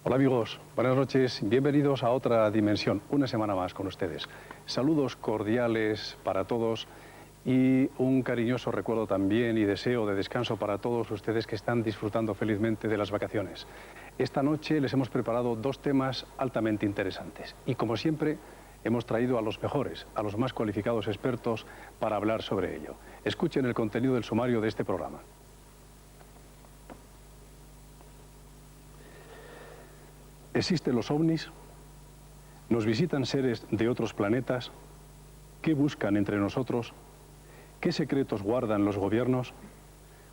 Hola amigos, buenas noches, bienvenidos a otra dimensión, una semana más con ustedes. Saludos cordiales para todos y un cariñoso recuerdo también y deseo de descanso para todos ustedes que están disfrutando felizmente de las vacaciones. Esta noche les hemos preparado dos temas altamente interesantes y como siempre hemos traído a los mejores, a los más cualificados expertos para hablar sobre ello. Escuchen el contenido del sumario de este programa. ¿Existen los ovnis? ¿Nos visitan seres de otros planetas? ¿Qué buscan entre nosotros? ¿Qué secretos guardan los gobiernos?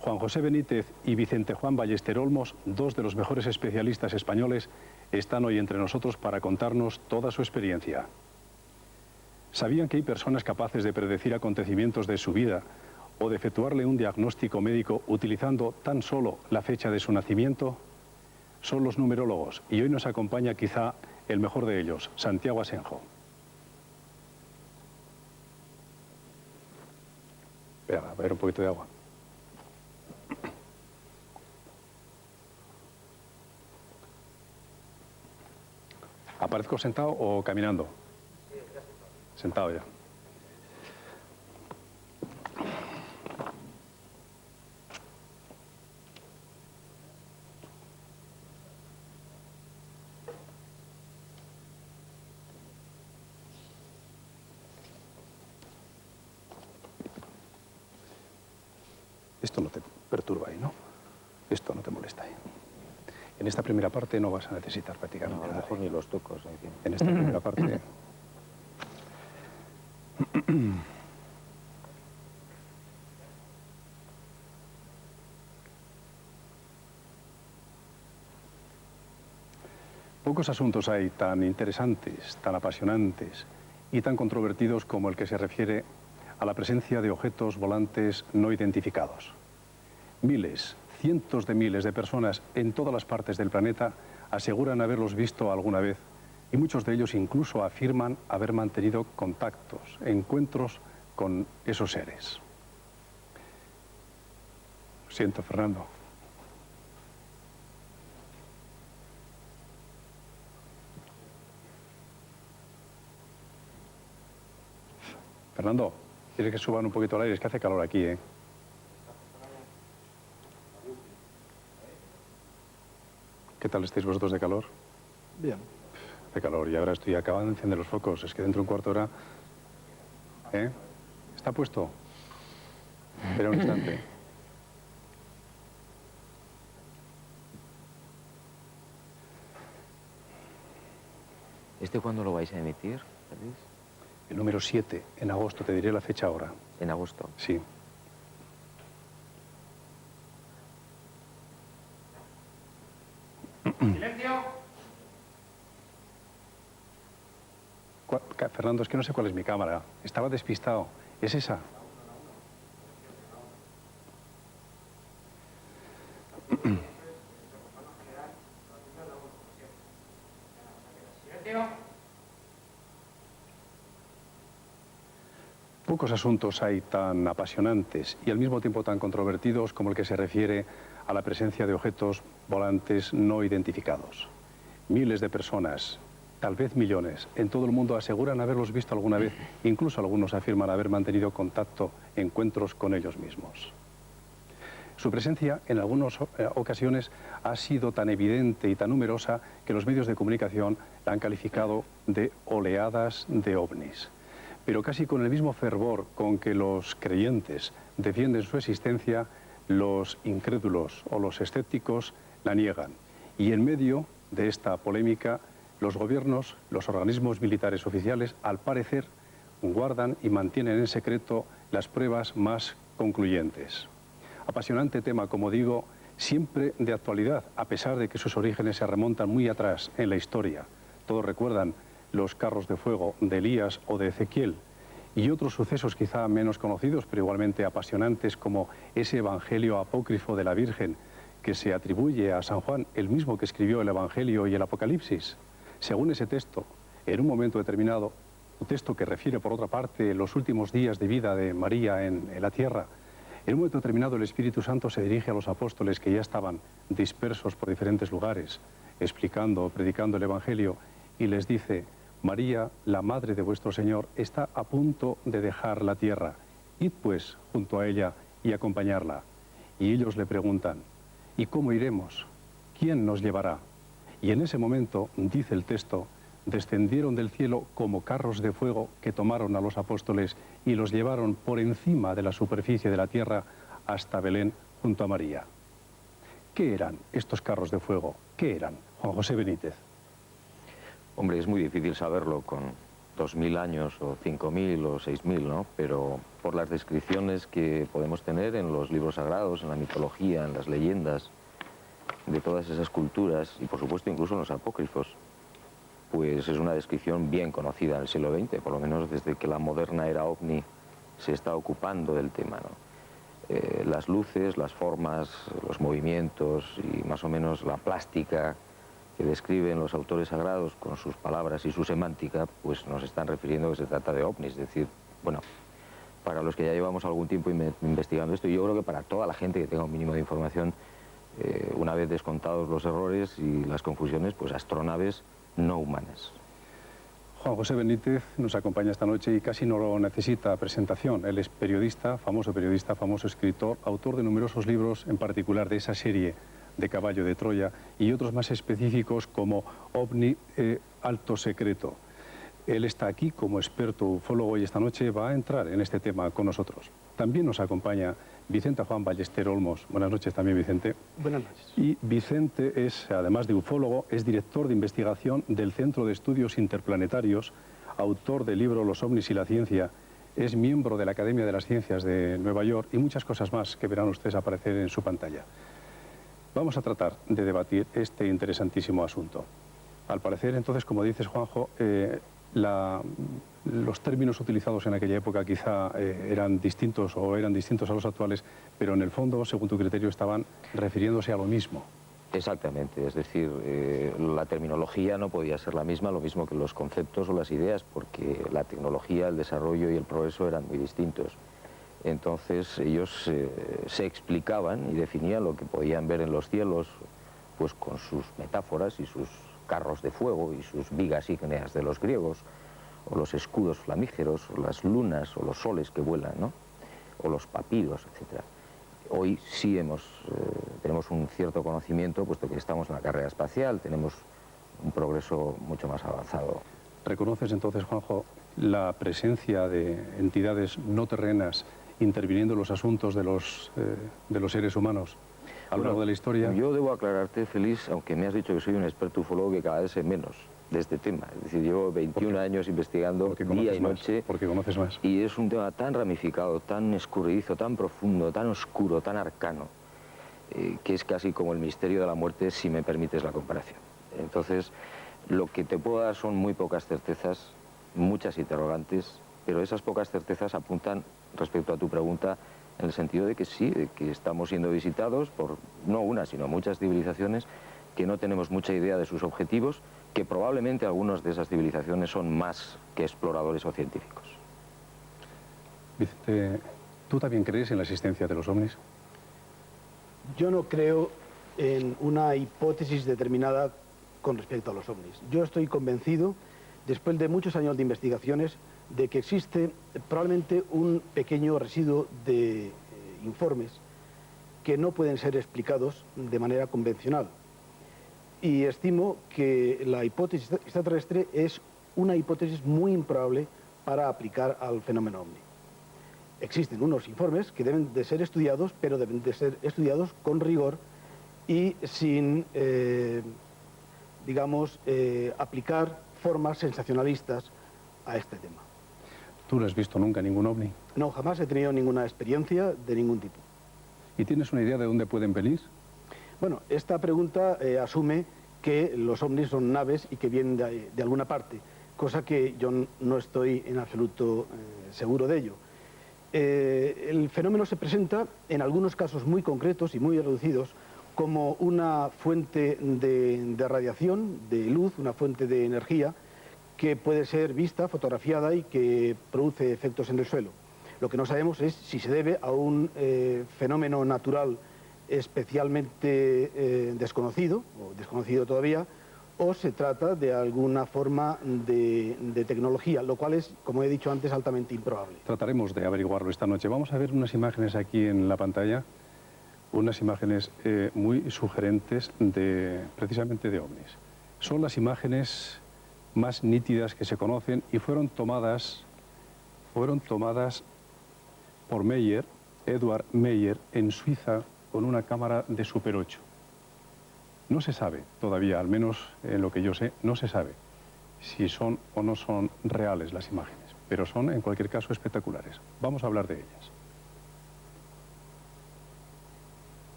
Juan José Benítez y Vicente Juan Ballester Olmos, dos de los mejores especialistas españoles, están hoy entre nosotros para contarnos toda su experiencia. ¿Sabían que hay personas capaces de predecir acontecimientos de su vida o de efectuarle un diagnóstico médico utilizando tan solo la fecha de su nacimiento? Son los numerólogos y hoy nos acompaña quizá el mejor de ellos, Santiago Asenjo. Espera, voy a ver un poquito de agua. ¿Aparezco sentado o caminando? Sentado ya. Esto no te perturba ahí, ¿no? Esto no te molesta ahí. En esta primera parte no vas a necesitar prácticamente No, a lo mejor ni los tocos. En esta primera parte... Pocos asuntos hay tan interesantes, tan apasionantes y tan controvertidos como el que se refiere a la presencia de objetos volantes no identificados. Miles, cientos de miles de personas en todas las partes del planeta aseguran haberlos visto alguna vez y muchos de ellos incluso afirman haber mantenido contactos, encuentros con esos seres. Lo siento, Fernando. Fernando, ¿quieres que suban un poquito el aire? Es que hace calor aquí, ¿eh? ¿Qué tal estáis vosotros de calor? Bien. De calor, y ahora estoy acabando de encender los focos. Es que dentro de un cuarto de hora... ¿Eh? ¿Está puesto? Espera un instante. ¿Este cuándo lo vais a emitir, Luis? El número 7, en agosto, te diré la fecha ahora. En agosto. Sí. ¡Silencio! Fernando, es que no sé cuál es mi cámara. Estaba despistado. ¿Es esa? Pocos asuntos hay tan apasionantes y al mismo tiempo tan controvertidos como el que se refiere a la presencia de objetos volantes no identificados. Miles de personas, tal vez millones, en todo el mundo aseguran haberlos visto alguna vez, incluso algunos afirman haber mantenido contacto, encuentros con ellos mismos. Su presencia en algunas ocasiones ha sido tan evidente y tan numerosa que los medios de comunicación la han calificado de oleadas de ovnis. Pero casi con el mismo fervor con que los creyentes defienden su existencia, los incrédulos o los escépticos la niegan. Y en medio de esta polémica, los gobiernos, los organismos militares oficiales, al parecer, guardan y mantienen en secreto las pruebas más concluyentes. Apasionante tema, como digo, siempre de actualidad, a pesar de que sus orígenes se remontan muy atrás en la historia. Todos recuerdan los carros de fuego de Elías o de Ezequiel, y otros sucesos quizá menos conocidos, pero igualmente apasionantes, como ese evangelio apócrifo de la Virgen, que se atribuye a San Juan, el mismo que escribió el Evangelio y el Apocalipsis. Según ese texto, en un momento determinado, un texto que refiere, por otra parte, los últimos días de vida de María en la tierra, En un momento determinado el Espíritu Santo se dirige a los apóstoles que ya estaban dispersos por diferentes lugares, explicando, predicando el Evangelio, y les dice: María, la madre de vuestro Señor, está a punto de dejar la tierra. Id pues junto a ella y acompañarla. Y ellos le preguntan: ¿y cómo iremos? ¿Quién nos llevará? Y en ese momento, dice el texto, descendieron del cielo como carros de fuego que tomaron a los apóstoles y los llevaron por encima de la superficie de la tierra hasta Belén junto a María. ¿Qué eran estos carros de fuego? ¿Qué eran, Juan José Benítez? Hombre, es muy difícil saberlo con 2000 años o 5000 o 6000, ¿no? Pero por las descripciones que podemos tener en los libros sagrados, en la mitología, en las leyendas de todas esas culturas y por supuesto incluso en los apócrifos, pues es una descripción bien conocida en el siglo XX, por lo menos desde que la moderna era ovni se está ocupando del tema, ¿no? Las luces, las formas, los movimientos y más o menos la plástica que describen los autores sagrados con sus palabras y su semántica, pues nos están refiriendo que se trata de ovnis. Es decir, bueno, para los que ya llevamos algún tiempo investigando esto, y yo creo que para toda la gente que tenga un mínimo de información, una vez descontados los errores y las confusiones, pues astronaves no humanas. Juan José Benítez nos acompaña esta noche y casi no lo necesita presentación. Él es periodista, famoso escritor, autor de numerosos libros, en particular de esa serie de Caballo de Troya y otros más específicos como OVNI Alto Secreto. Él está aquí como experto ufólogo y esta noche va a entrar en este tema con nosotros. También nos acompaña Vicente Juan Ballester Olmos. Buenas noches también, Vicente. Buenas noches. Y Vicente es, además de ufólogo, es director de investigación del Centro de Estudios Interplanetarios, autor del libro Los ovnis y la ciencia, es miembro de la Academia de las Ciencias de Nueva York y muchas cosas más que verán ustedes aparecer en su pantalla. Vamos a tratar de debatir este interesantísimo asunto. Al parecer, entonces, como dices, Juanjo, los términos utilizados en aquella época quizá eran distintos a los actuales, pero en el fondo, según tu criterio, estaban refiriéndose a lo mismo. Exactamente, es decir, la terminología no podía ser la misma, lo mismo que los conceptos o las ideas, porque la tecnología, el desarrollo y el progreso eran muy distintos. Entonces ellos se explicaban y definían lo que podían ver en los cielos, pues con sus metáforas y sus carros de fuego y sus vigas ígneas de los griegos, o los escudos flamígeros, o las lunas, o los soles que vuelan, ¿no? O los papiros, etc. Hoy sí tenemos un cierto conocimiento, puesto que estamos en la carrera espacial, tenemos un progreso mucho más avanzado. ¿Reconoces entonces, Juanjo, la presencia de entidades no terrenas interviniendo en los asuntos de los seres humanos a lo largo de la historia? Yo debo aclararte, Félix, aunque me has dicho que soy un experto ufólogo, que cada vez sé menos de este tema. Es decir, llevo 21 años investigando día y noche. Porque conoces más. Y es un tema tan ramificado, tan escurridizo, tan profundo, tan oscuro, tan arcano, que es casi como el misterio de la muerte, si me permites la comparación. Entonces, lo que te puedo dar son muy pocas certezas, muchas interrogantes, pero esas pocas certezas apuntan, respecto a tu pregunta, en el sentido de que sí, de que estamos siendo visitados por no una, sino muchas civilizaciones que no tenemos mucha idea de sus objetivos, que probablemente algunas de esas civilizaciones son más que exploradores o científicos. Vicente, ¿tú también crees en la existencia de los ovnis? Yo no creo en una hipótesis determinada con respecto a los ovnis. Yo estoy convencido, después de muchos años de investigaciones, de que existe probablemente un pequeño residuo de informes que no pueden ser explicados de manera convencional. Y estimo que la hipótesis extraterrestre es una hipótesis muy improbable para aplicar al fenómeno ovni. Existen unos informes que deben de ser estudiados, pero deben de ser estudiados con rigor y sin, aplicar formas sensacionalistas a este tema. ¿Tú no has visto nunca ningún ovni? No, jamás he tenido ninguna experiencia de ningún tipo. ¿Y tienes una idea de dónde pueden venir? Bueno, esta pregunta asume que los ovnis son naves y que vienen de alguna parte, cosa que yo no estoy en absoluto seguro de ello. El fenómeno se presenta en algunos casos muy concretos y muy reducidos como una fuente de radiación, de luz, una fuente de energía que puede ser vista, fotografiada y que produce efectos en el suelo. Lo que no sabemos es si se debe a un fenómeno natural especialmente desconocido, o desconocido todavía, o se trata de alguna forma de tecnología, lo cual es, como he dicho antes, altamente improbable. Trataremos de averiguarlo esta noche. Vamos a ver unas imágenes aquí en la pantalla, unas imágenes muy sugerentes precisamente de ovnis. Son las imágenes más nítidas que se conocen y fueron tomadas por Meyer, Edward Meyer, en Suiza con una cámara de Super 8. No se sabe todavía, al menos en lo que yo sé, no se sabe si son o no son reales las imágenes, pero son en cualquier caso espectaculares. Vamos a hablar de ellas.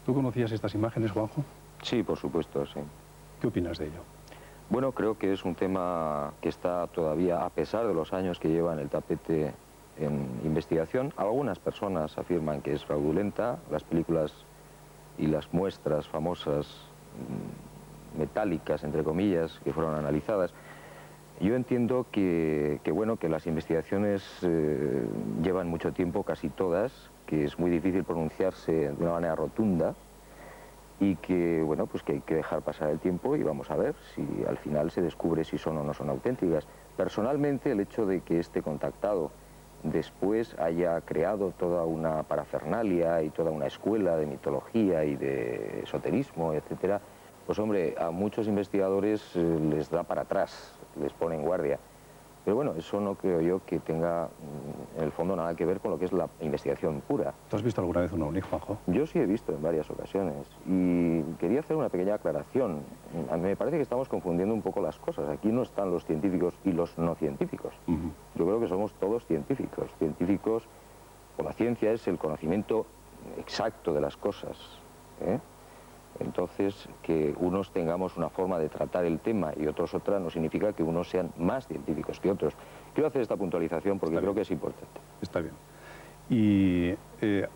¿Tú conocías estas imágenes, Juanjo? Sí, por supuesto, sí. ¿Qué opinas de ello? Bueno, creo que es un tema que está todavía, a pesar de los años que lleva en el tapete en investigación. Algunas personas afirman que es fraudulenta. Las películas y las muestras famosas metálicas, entre comillas, que fueron analizadas. Yo entiendo que las investigaciones llevan mucho tiempo, casi todas, que es muy difícil pronunciarse de una manera rotunda y que, pues que hay que dejar pasar el tiempo y vamos a ver si al final se descubre si son o no son auténticas. Personalmente, el hecho de que este contactado después haya creado toda una parafernalia y toda una escuela de mitología y de esoterismo, etcétera, pues hombre, a muchos investigadores les da para atrás, les pone en guardia. Pero bueno, eso no creo yo que tenga en el fondo nada que ver con lo que es la investigación pura. ¿Tú has visto alguna vez un ovni, Juanjo? Yo sí he visto en varias ocasiones y quería hacer una pequeña aclaración. A mí me parece que estamos confundiendo un poco las cosas. Aquí no están los científicos y los no científicos. Yo creo que somos todos científicos. Científicos, o la ciencia es el conocimiento exacto de las cosas, ¿eh? Entonces, que unos tengamos una forma de tratar el tema y otros otra no significa que unos sean más científicos que otros. Quiero hacer esta puntualización porque creo que es importante. Está bien. ¿Y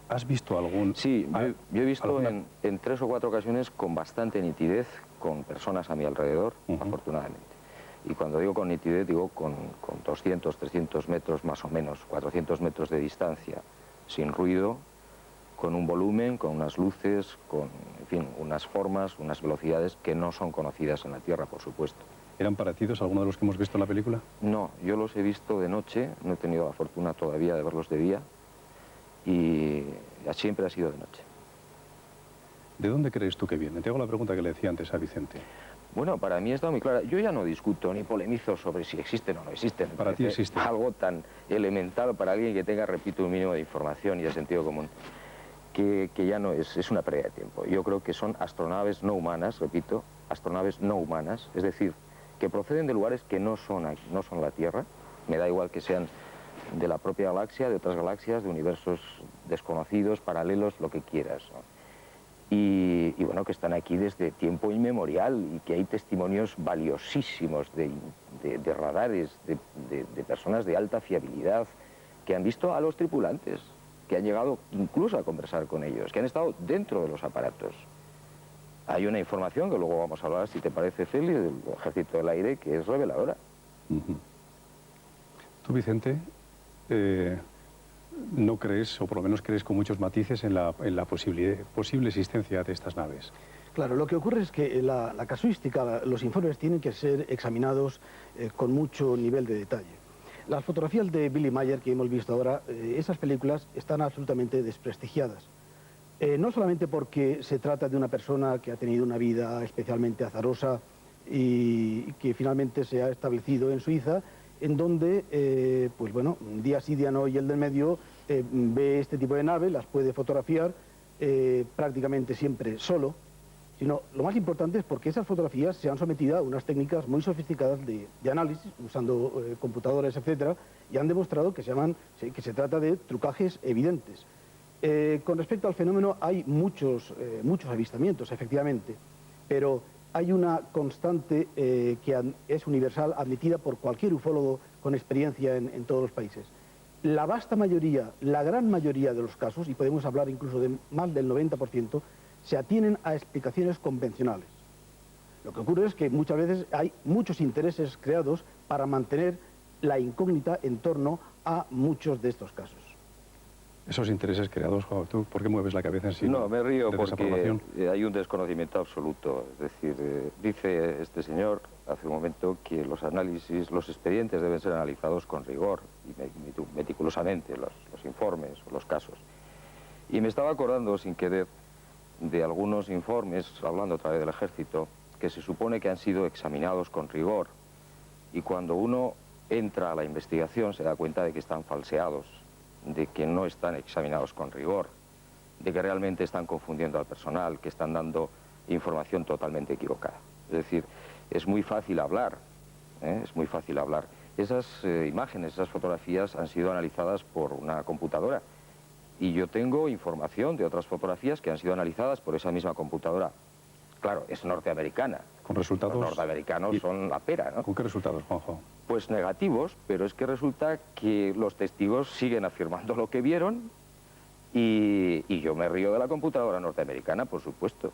has visto algún...? Sí, yo he visto en 3 o 4 ocasiones con bastante nitidez, con personas a mi alrededor, afortunadamente. Y cuando digo con nitidez, digo con 200, 300 metros más o menos, 400 metros de distancia, sin ruido, con un volumen, con unas luces, con, en fin, unas formas, unas velocidades que no son conocidas en la Tierra, por supuesto. ¿Eran parecidos a algunos de los que hemos visto en la película? No, yo los he visto de noche, no he tenido la fortuna todavía de verlos de día, y siempre ha sido de noche. ¿De dónde crees tú que vienen? Te hago la pregunta que le decía antes a Vicente. Bueno, para mí está muy clara. Yo ya no discuto ni polemizo sobre si existen o no existen. Para ti existe. Algo tan elemental para alguien que tenga, repito, un mínimo de información y de sentido común, que ya no es una pérdida de tiempo. Yo creo que son astronaves no humanas, repito, astronaves no humanas, es decir, que proceden de lugares que no son la Tierra. Me da igual que sean de la propia galaxia, de otras galaxias, de universos desconocidos, paralelos, lo que quieras, ¿no? Y bueno, que están aquí desde tiempo inmemorial y que hay testimonios valiosísimos de radares, de personas de alta fiabilidad que han visto a los tripulantes, que han llegado incluso a conversar con ellos, que han estado dentro de los aparatos. Hay una información que luego vamos a hablar, si te parece, Feli, del Ejército del Aire, que es reveladora. Tú, Vicente, no crees, o por lo menos crees con muchos matices en la posible existencia de estas naves. Claro, lo que ocurre es que la casuística, los informes tienen que ser examinados con mucho nivel de detalle. Las fotografías de Billy Meier que hemos visto ahora, esas películas están absolutamente desprestigiadas. No solamente porque se trata de una persona que ha tenido una vida especialmente azarosa y que finalmente se ha establecido en Suiza, en donde, pues bueno, día sí, día no, y el del medio ve este tipo de naves, las puede fotografiar prácticamente siempre solo, sino lo más importante es porque esas fotografías se han sometido a unas técnicas muy sofisticadas de análisis, usando computadores, etcétera, y han demostrado que se trata de trucajes evidentes. Con respecto al fenómeno, hay muchos avistamientos, efectivamente, pero hay una constante que es universal, admitida por cualquier ufólogo con experiencia en todos los países. La vasta mayoría, la gran mayoría de los casos, y podemos hablar incluso de más del 90%, se atienen a explicaciones convencionales. Lo que ocurre es que muchas veces hay muchos intereses creados para mantener la incógnita en torno a muchos de estos casos. Esos intereses creados, Juan, ¿tú por qué mueves la cabeza en sí? No, me río de porque desaprobación? hay un desconocimiento absoluto. Es decir, dice este señor hace un momento que los análisis, los expedientes deben ser analizados con rigor y meticulosamente, los informes o los casos. Y me estaba acordando sin querer de algunos informes, hablando otra vez del ejército, que se supone que han sido examinados con rigor, y cuando uno entra a la investigación se da cuenta de que están falseados, de que no están examinados con rigor, de que realmente están confundiendo al personal, que están dando información totalmente equivocada. Es decir, es muy fácil hablar, es muy fácil hablar. Esas imágenes, esas fotografías han sido analizadas por una computadora, y yo tengo información de otras fotografías que han sido analizadas por esa misma computadora. Claro, es norteamericana. Con resultados... Los norteamericanos son la pera, ¿no? ¿Con qué resultados, Juanjo? Pues negativos, pero es que resulta que los testigos siguen afirmando lo que vieron y yo me río de la computadora norteamericana, por supuesto.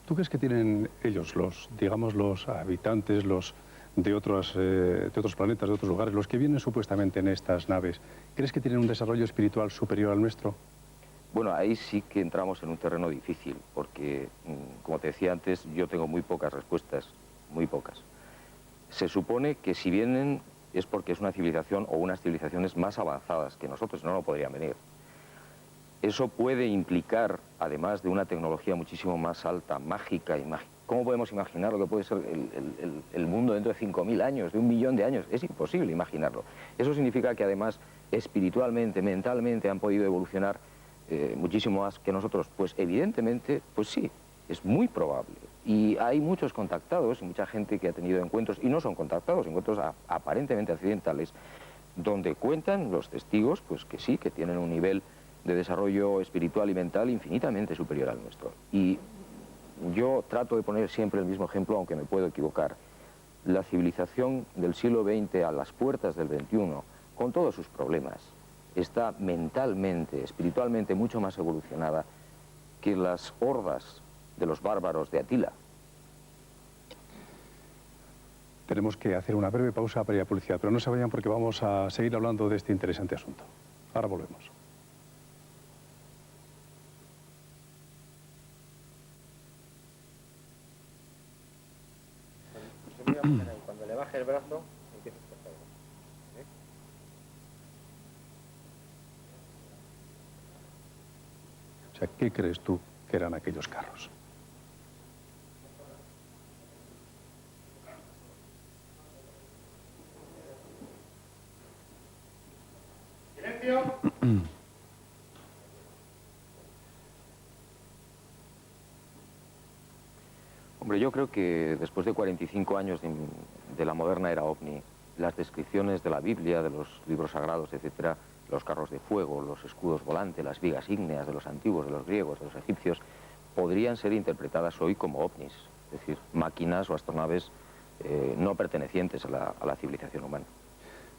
¿Tú crees que tienen ellos, digamos, los habitantes, de otros planetas, de otros lugares, los que vienen supuestamente en estas naves, crees que tienen un desarrollo espiritual superior al nuestro? Bueno, ahí sí que entramos en un terreno difícil, porque, como te decía antes, yo tengo muy pocas respuestas, muy pocas. Se supone que si vienen es porque es una civilización o unas civilizaciones más avanzadas que nosotros, no podrían venir. Eso puede implicar, además de una tecnología muchísimo más alta, mágica, ¿cómo podemos imaginar lo que puede ser el mundo dentro de 5.000 años, de 1 millón de años? Es imposible imaginarlo. Eso significa que además espiritualmente, mentalmente han podido evolucionar muchísimo más que nosotros. Pues evidentemente, pues sí, es muy probable. Y hay muchos contactados y mucha gente que ha tenido encuentros, y no son contactados, encuentros aparentemente accidentales, donde cuentan los testigos pues que sí, que tienen un nivel de desarrollo espiritual y mental infinitamente superior al nuestro. Y yo trato de poner siempre el mismo ejemplo, aunque me puedo equivocar. La civilización del siglo XX a las puertas del XXI, con todos sus problemas, está mentalmente, espiritualmente mucho más evolucionada que las hordas de los bárbaros de Atila. Tenemos que hacer una breve pausa para ir a publicidad, pero no se vayan porque vamos a seguir hablando de este interesante asunto. Ahora volvemos. Cuando le baje el brazo, empieza a cortar. O sea, ¿qué crees tú que eran aquellos carros? ¡Silencio! Hombre, yo creo que después de 45 años de la moderna era ovni, las descripciones de la Biblia, de los libros sagrados, etcétera, los carros de fuego, los escudos volantes, las vigas ígneas de los antiguos, de los griegos, de los egipcios, podrían ser interpretadas hoy como ovnis, es decir, máquinas o astronaves no pertenecientes a la civilización humana.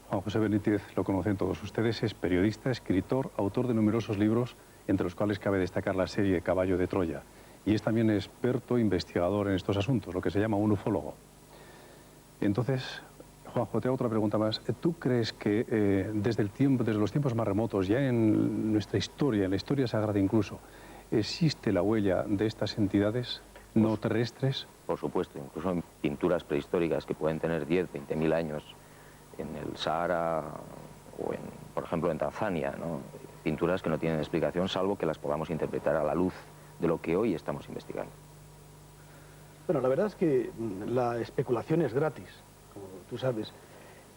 Juan José Benítez, lo conocen todos ustedes, es periodista, escritor, autor de numerosos libros, entre los cuales cabe destacar la serie Caballo de Troya. Y es también experto investigador en estos asuntos, lo que se llama un ufólogo. Entonces, Juanjo, te hago otra pregunta más. ¿Tú crees que desde los tiempos más remotos, ya en nuestra historia, en la historia sagrada incluso, existe la huella de estas entidades no terrestres? Por supuesto, incluso en pinturas prehistóricas que pueden tener 10, 20.000 años, en el Sahara o, por ejemplo, en Tanzania, ¿no? Pinturas que no tienen explicación, salvo que las podamos interpretar a la luz de lo que hoy estamos investigando. Bueno, la verdad es que la especulación es gratis, como tú sabes,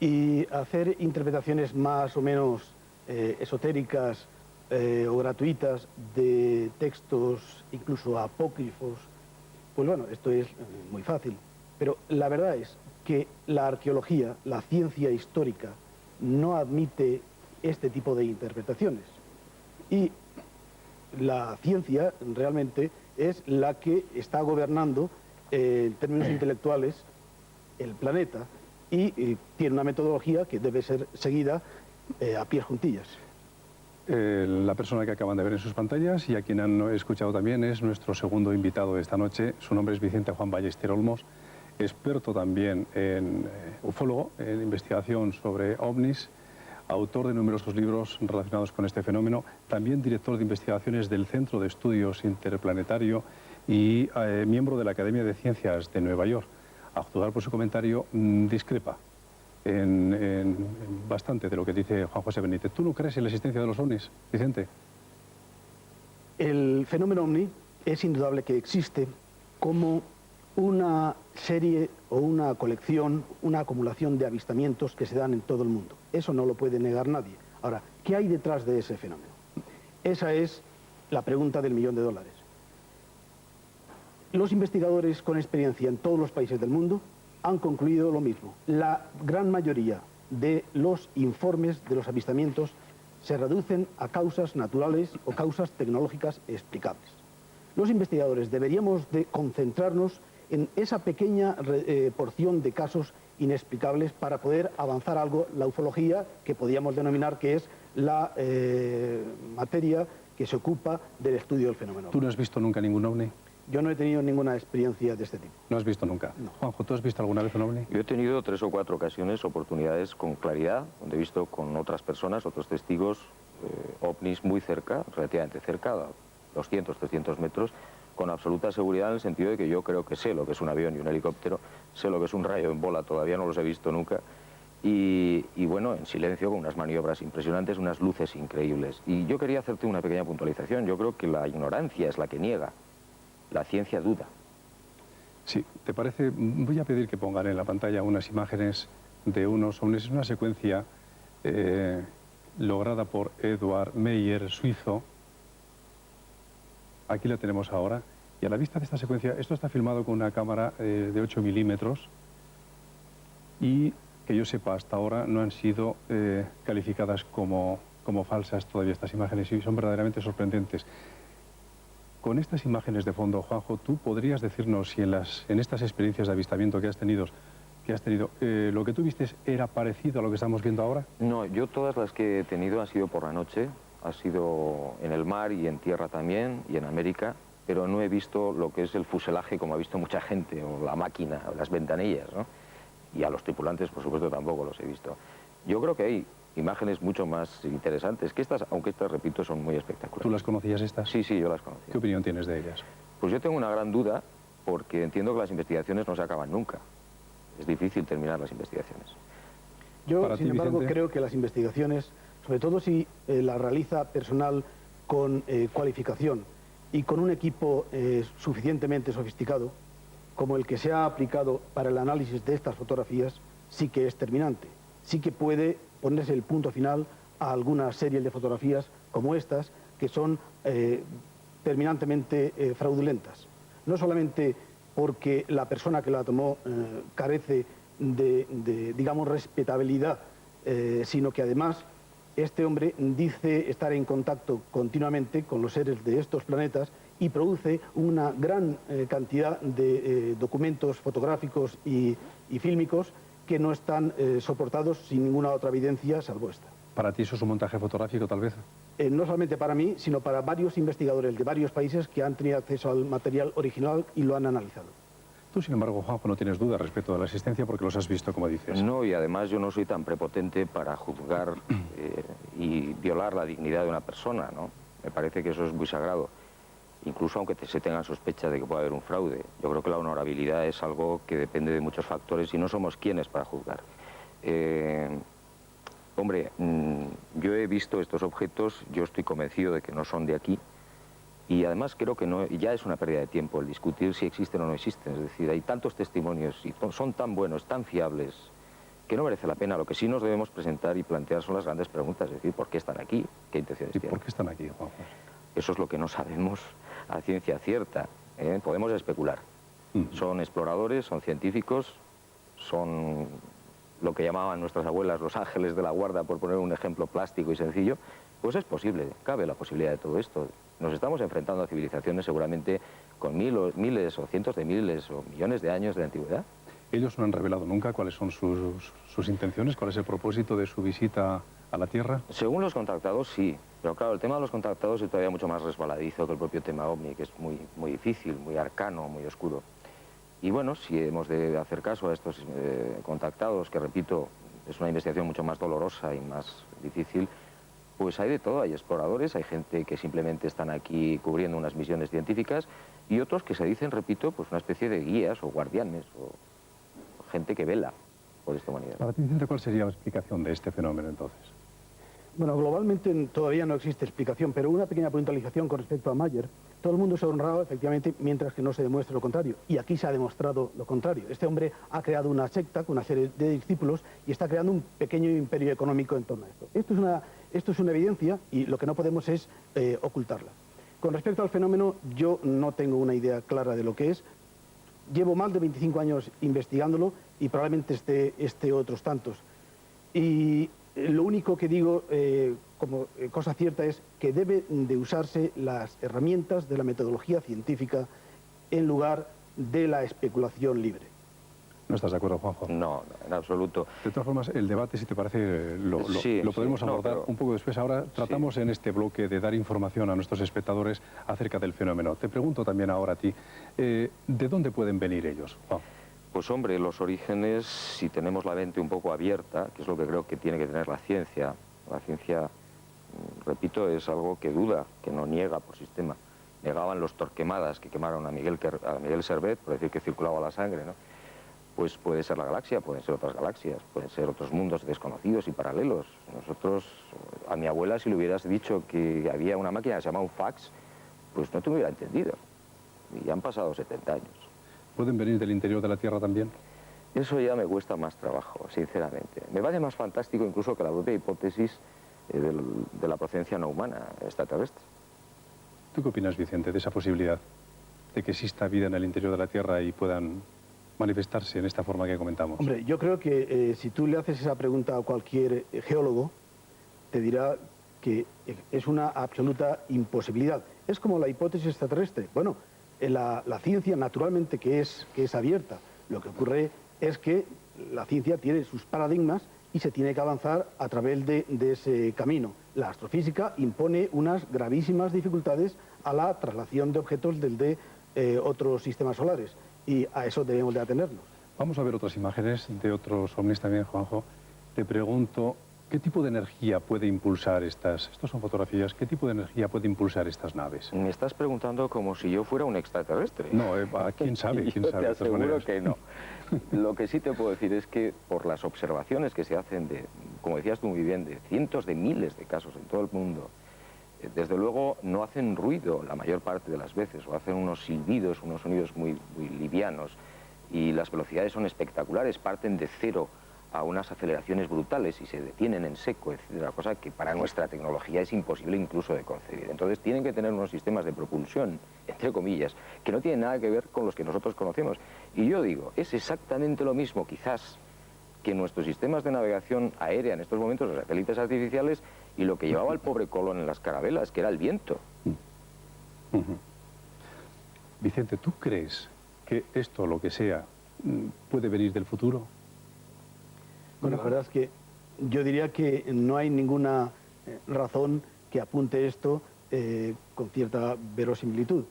y hacer interpretaciones más o menos esotéricas o gratuitas de textos incluso apócrifos, pues bueno, esto es muy fácil. Pero la verdad es que la arqueología, la ciencia histórica, no admite este tipo de interpretaciones. Y la ciencia realmente es la que está gobernando en términos intelectuales el planeta y tiene una metodología que debe ser seguida a pies juntillas. La persona que acaban de ver en sus pantallas y a quien han escuchado también es nuestro segundo invitado de esta noche. Su nombre es Vicente Juan Ballester Olmos, experto también en ufólogo, en investigación sobre ovnis, autor de numerosos libros relacionados con este fenómeno, también director de investigaciones del Centro de Estudios Interplanetario y miembro de la Academia de Ciencias de Nueva York. A juzgar por su comentario, discrepa en bastante de lo que dice Juan José Benítez. ¿Tú no crees en la existencia de los ovnis, Vicente? El fenómeno ovni es indudable que existe como una serie o una colección, una acumulación de avistamientos que se dan en todo el mundo. Eso no lo puede negar nadie. Ahora, ¿qué hay detrás de ese fenómeno? Esa es la pregunta del $1.000.000. Los investigadores con experiencia en todos los países del mundo han concluido lo mismo. La gran mayoría de los informes de los avistamientos se reducen a causas naturales o causas tecnológicas explicables. Los investigadores deberíamos de concentrarnos en esa pequeña porción de casos inexplicables para poder avanzar algo, la ufología, que podríamos denominar que es la materia que se ocupa del estudio del fenómeno. ¿Tú no has visto nunca ningún ovni? Yo no he tenido ninguna experiencia de este tipo. ¿No has visto nunca? No. Juanjo, ¿tú has visto alguna vez un ovni? Yo he tenido 3 o 4 ocasiones, oportunidades con claridad, donde he visto con otras personas, otros testigos, ovnis muy cerca, relativamente cerca, a 200, 300 metros, con absoluta seguridad en el sentido de que yo creo que sé lo que es un avión y un helicóptero, sé lo que es un rayo en bola, todavía no los he visto nunca, y bueno, en silencio, con unas maniobras impresionantes, unas luces increíbles. Y yo quería hacerte una pequeña puntualización. Yo creo que la ignorancia es la que niega, la ciencia duda. Sí, ¿te parece? Voy a pedir que pongan en la pantalla unas imágenes de unos ovnis. Es una secuencia lograda por Edward Meyer, suizo. Aquí la tenemos ahora. Y a la vista de esta secuencia, esto está filmado con una cámara de 8 milímetros y, que yo sepa, hasta ahora no han sido calificadas como falsas todavía estas imágenes y son verdaderamente sorprendentes. Con estas imágenes de fondo, Juanjo, ¿tú podrías decirnos si en estas experiencias de avistamiento que has tenido, lo que tú viste era parecido a lo que estamos viendo ahora? No, yo todas las que he tenido han sido por la noche, ha sido en el mar y en tierra también, y en América, pero no he visto lo que es el fuselaje como ha visto mucha gente, o la máquina, o las ventanillas, ¿no? Y a los tripulantes, por supuesto, tampoco los he visto. Yo creo que hay imágenes mucho más interesantes que estas, aunque estas, repito, son muy espectaculares. ¿Tú las conocías estas? Sí, sí, yo las conocí. ¿Qué opinión tienes de ellas? Pues yo tengo una gran duda, porque entiendo que las investigaciones no se acaban nunca. Es difícil terminar las investigaciones. Yo, sin embargo, Vicente, creo que las investigaciones, sobre todo si las realiza personal con cualificación y con un equipo suficientemente sofisticado, como el que se ha aplicado para el análisis de estas fotografías, sí que es terminante. Sí que puede ponerse el punto final a alguna serie de fotografías como estas, que son terminantemente fraudulentas. No solamente porque la persona que la tomó carece de, digamos, respetabilidad, sino que además este hombre dice estar en contacto continuamente con los seres de estos planetas y produce una gran cantidad de documentos fotográficos y fílmicos que no están soportados sin ninguna otra evidencia salvo esta. ¿Para ti eso es un montaje fotográfico, tal vez? No solamente para mí, sino para varios investigadores de varios países que han tenido acceso al material original y lo han analizado. Tú, sin embargo, Juanjo, no tienes duda respecto a la existencia porque los has visto, como dices. No, y además yo no soy tan prepotente para juzgar y violar la dignidad de una persona, ¿no? Me parece que eso es muy sagrado. Incluso aunque se tengan sospechas de que pueda haber un fraude. Yo creo que la honorabilidad es algo que depende de muchos factores y no somos quienes para juzgar. Hombre, yo he visto estos objetos, yo estoy convencido de que no son de aquí y además creo que no, ya es una pérdida de tiempo el discutir si existen o no existen. Es decir, hay tantos testimonios y son tan buenos, tan fiables, que no merece la pena. Lo que sí nos debemos presentar y plantear son las grandes preguntas, es decir, ¿por qué están aquí? ¿Qué intenciones ¿Y tienen? por qué están aquí, Juanjo? Eso es lo que no sabemos a ciencia cierta. Podemos especular. Son exploradores, son científicos, son lo que llamaban nuestras abuelas los ángeles de la guarda, por poner un ejemplo plástico y sencillo. Pues es posible, cabe la posibilidad de todo esto. Nos estamos enfrentando a civilizaciones seguramente con miles o cientos de miles o millones de años de antigüedad. ¿Ellos no han revelado nunca cuáles son sus intenciones? ¿Cuál es el propósito de su visita a la Tierra? Según los contactados, sí. Pero claro, el tema de los contactados es todavía mucho más resbaladizo que el propio tema OVNI, que es muy difícil, muy arcano, muy oscuro. Y bueno, si hemos de hacer caso a estos contactados, que repito, es una investigación mucho más dolorosa y más difícil, pues hay de todo, hay exploradores, hay gente que simplemente están aquí cubriendo unas misiones científicas y otros que se dicen, repito, pues una especie de guías o guardianes o gente que vela por esta humanidad. Para ti, Vicente, ¿cuál sería la explicación de este fenómeno entonces? Bueno, globalmente todavía no existe explicación, pero una pequeña puntualización con respecto a Mayer. Todo el mundo se ha honrado, efectivamente, mientras que no se demuestre lo contrario. Y aquí se ha demostrado lo contrario. Este hombre ha creado una secta con una serie de discípulos y está creando un pequeño imperio económico en torno a esto. Esto es una evidencia y lo que no podemos es ocultarla. Con respecto al fenómeno, yo no tengo una idea clara de lo que es. Llevo más de 25 años investigándolo y probablemente esté otros tantos. Y lo único que digo como cosa cierta es que deben de usarse las herramientas de la metodología científica en lugar de la especulación libre. ¿No estás de acuerdo, Juanjo? No, en absoluto. De todas formas, el debate, si te parece, lo podemos abordar pero... un poco después. Ahora tratamos en este bloque de dar información a nuestros espectadores acerca del fenómeno. Te pregunto también ahora a ti, ¿de dónde pueden venir ellos, Juan? Pues hombre, los orígenes, si tenemos la mente un poco abierta, que es lo que creo que tiene que tener la ciencia, repito, es algo que duda, que no niega por sistema. Negaban los Torquemadas que quemaron a Miguel Servet, por decir que circulaba la sangre, ¿no? Pues puede ser la galaxia, pueden ser otras galaxias, pueden ser otros mundos desconocidos y paralelos. Nosotros, a mi abuela, si le hubieras dicho que había una máquina que se llama un fax, pues no te hubiera entendido. Y ya han pasado 70 años. ¿Pueden venir del interior de la Tierra también? Eso ya me cuesta más trabajo, sinceramente. Me parece más fantástico incluso que la propia hipótesis de la procedencia no humana, extraterrestre. ¿Tú qué opinas, Vicente, de esa posibilidad de que exista vida en el interior de la Tierra y puedan manifestarse en esta forma que comentamos? Hombre, yo creo que si tú le haces esa pregunta a cualquier geólogo, te dirá que es una absoluta imposibilidad. Es como la hipótesis extraterrestre. Bueno, la ciencia naturalmente que es abierta. Lo que ocurre es que la ciencia tiene sus paradigmas y se tiene que avanzar a través de ese camino. La astrofísica impone unas gravísimas dificultades a la traslación de objetos desde otros sistemas solares y a eso debemos de atenernos. Vamos a ver otras imágenes de otros ovnis también, Juanjo. Te pregunto, ¿qué tipo de energía puede impulsar estas son fotografías, qué tipo de energía puede impulsar estas naves? Me estás preguntando como si yo fuera un extraterrestre. No, ¿quién sabe? ¿Quién sabe? Te aseguro que no. Lo que sí te puedo decir es que por las observaciones que se hacen de, como decías tú muy bien, de cientos de miles de casos en todo el mundo, desde luego no hacen ruido la mayor parte de las veces, o hacen unos silbidos, unos sonidos muy livianos, y las velocidades son espectaculares, parten de cero a unas aceleraciones brutales y se detienen en seco, etcétera, cosa que para nuestra tecnología es imposible incluso de concebir. Entonces tienen que tener unos sistemas de propulsión, entre comillas, que no tienen nada que ver con los que nosotros conocemos. Y yo digo, es exactamente lo mismo quizás que nuestros sistemas de navegación aérea en estos momentos, los satélites artificiales, y lo que llevaba el pobre Colón en las carabelas, que era el viento. Vicente, ¿tú crees que esto, lo que sea, puede venir del futuro? Bueno, la verdad es que yo diría que no hay ninguna razón que apunte esto con cierta verosimilitud.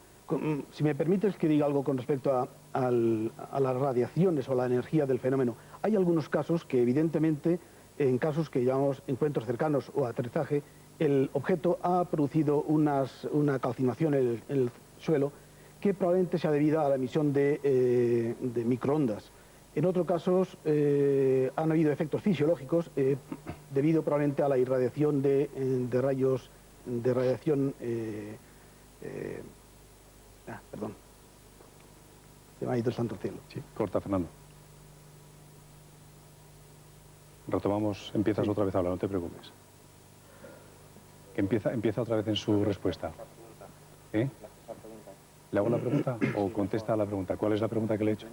Si me permites que diga algo con respecto a las radiaciones o la energía del fenómeno, hay algunos casos que evidentemente, en casos que llamamos encuentros cercanos o aterrizaje, el objeto ha producido una calcinación en el suelo que probablemente sea debida a la emisión de microondas. En otros casos han habido efectos fisiológicos debido probablemente a la irradiación de rayos, de radiación... perdón, se me ha ido el santo cielo. Sí, corta, Fernando. Retomamos, empiezas otra vez a hablar, no te preocupes. Que empieza otra vez en su respuesta. ¿Eh? ¿Le hago la pregunta o contesta a la pregunta? ¿Cuál es la pregunta que le he hecho?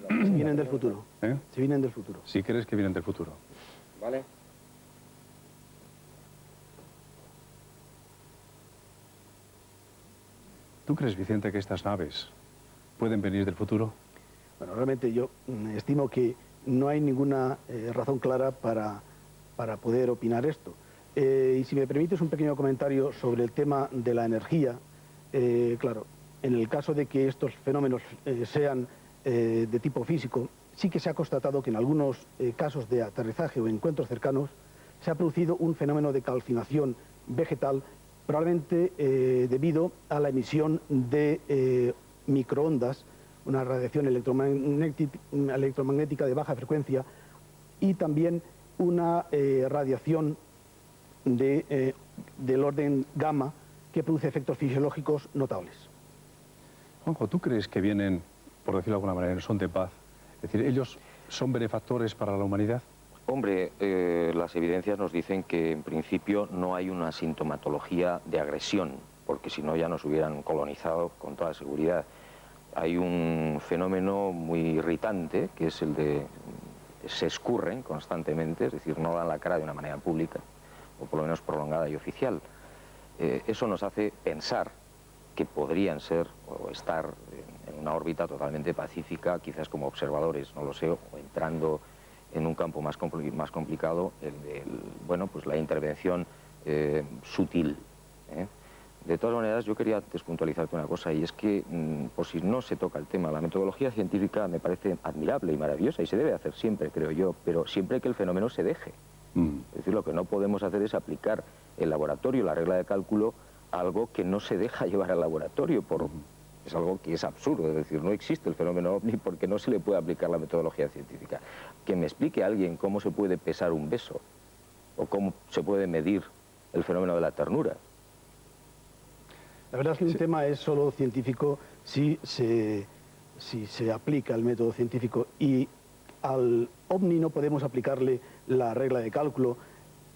Si vienen del futuro. ¿Eh? Si vienen del futuro. Si crees que vienen del futuro. ¿Vale? ¿Tú crees, Vicente, que estas naves pueden venir del futuro? Bueno, realmente yo estimo que no hay ninguna razón clara para poder opinar esto. Y si me permites un pequeño comentario sobre el tema de la energía, claro, en el caso de que estos fenómenos sean de tipo físico, sí que se ha constatado que en algunos casos de aterrizaje o encuentros cercanos se ha producido un fenómeno de calcinación vegetal, probablemente debido a la emisión de microondas, una radiación electromagnética de baja frecuencia y también una radiación del orden gamma que produce efectos fisiológicos notables. Juanjo, ¿tú crees que vienen, por decirlo de alguna manera, en son de paz? Es decir, ¿ellos son benefactores para la humanidad? Hombre, las evidencias nos dicen que en principio no hay una sintomatología de agresión, porque si no ya nos hubieran colonizado con toda seguridad. Hay un fenómeno muy irritante, que es el de se escurren constantemente, es decir, no dan la cara de una manera pública, o por lo menos prolongada y oficial. Eso nos hace pensar que podrían ser o estar en una órbita totalmente pacífica, quizás como observadores, no lo sé, o entrando en un campo más complicado, bueno, pues la intervención sutil. De todas maneras, yo quería despuntualizarte una cosa, y es que, por si no se toca el tema, la metodología científica me parece admirable y maravillosa, y se debe hacer siempre, creo yo, pero siempre que el fenómeno se deje. Es decir, lo que no podemos hacer es aplicar el laboratorio, la regla de cálculo, a algo que no se deja llevar al laboratorio. Es algo que es absurdo, es decir, no existe el fenómeno ovni porque no se le puede aplicar la metodología científica. Que me explique a alguien cómo se puede pesar un beso, o cómo se puede medir el fenómeno de la ternura. La verdad es que un tema es solo científico si se aplica el método científico, y al ovni no podemos aplicarle la regla de cálculo,